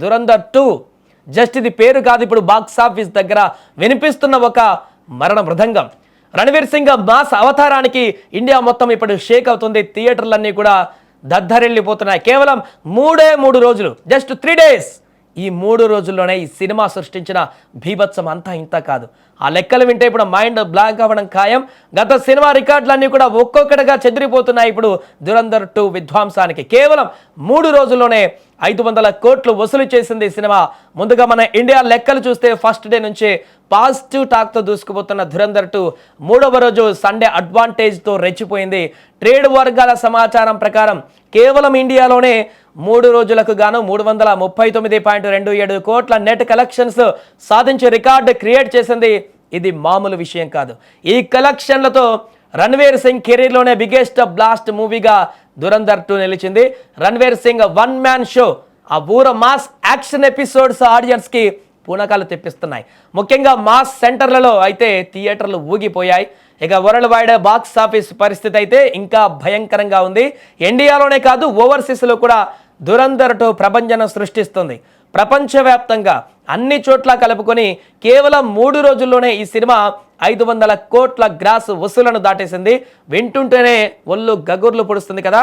Dhurandhar 2 just ఇది పేరు కాదు, ఇప్పుడు బాక్స్ ఆఫీస్ దగ్గర వినిపిస్తున్న ఒక మరణ మృదంగం. రణవీర్ సింగ్ మాస్ అవతారానికి ఇండియా మొత్తం ఇప్పుడు షేక్ అవుతుంది. థియేటర్లన్నీ కూడా దద్దరిల్లిపోతున్నాయి. కేవలం 3 రోజులు, జస్ట్ 3 days. ఈ 3 రోజుల్లోనే ఈ సినిమా సృష్టించిన బీభత్సం అంతా ఇంత కాదు. ఆ లెక్కలు వింటే ఇప్పుడు మైండ్ బ్లాంక్ అవ్వడం ఖాయం. గత సినిమా రికార్డులన్నీ కూడా ఒక్కొక్కటిగా చెదిరిపోతున్నాయి ఇప్పుడు దురంధర్ 2 విధ్వంసానికి. కేవలం 3 రోజుల్లోనే 500 కోట్లు వసూలు చేసింది ఈ సినిమా. ముందుగా మన ఇండియా లెక్కలు చూస్తే ఫస్ట్ డే నుంచి పాజిటివ్ టాక్తో దూసుకుపోతున్న దురంధర్ 2 3వ రోజు సండే అడ్వాంటేజ్తో రెచ్చిపోయింది. ట్రేడ్ వర్గాల సమాచారం ప్రకారం కేవలం ఇండియాలోనే 3 రోజులకు గాను 339.27 కోట్ల నెట్ కలెక్షన్స్ సాధించి రికార్డు క్రియేట్ చేసింది. ఇది మామూలు విషయం కాదు. ఈ కలెక్షన్లతో రణ్వీర్ సింగ్ కెరీర్లోనే బిగ్గెస్ట్ బ్లాస్ట్ మూవీగా దురంధర్ 2 నిలిచింది. Ranveer sing one man show, ఆ ఊర మాస్ యాక్షన్ ఎపిసోడ్స్ ఆడియన్స్కి పూనకాలు తెప్పిస్తున్నాయి. ముఖ్యంగా మాస్ సెంటర్లలో అయితే థియేటర్లు ఊగిపోయాయి. ఇక వరల్డ్ వైడ్ బాక్స్ ఆఫీస్ పరిస్థితి అయితే ఇంకా భయంకరంగా ఉంది. ఇండియాలోనే కాదు, ఓవర్సీస్లో కూడా దురంధర్ 2 ప్రభంజనం సృష్టిస్తుంది. ప్రపంచవ్యాప్తంగా అన్ని చోట్ల కలుపుకొని కేవలం 3 రోజుల్లోనే ఈ సినిమా 500 కోట్ల గ్రాస్ వసూలను దాటేసింది. వింటుంటేనే ఒళ్ళు గగుర్లు పొడుస్తుంది కదా.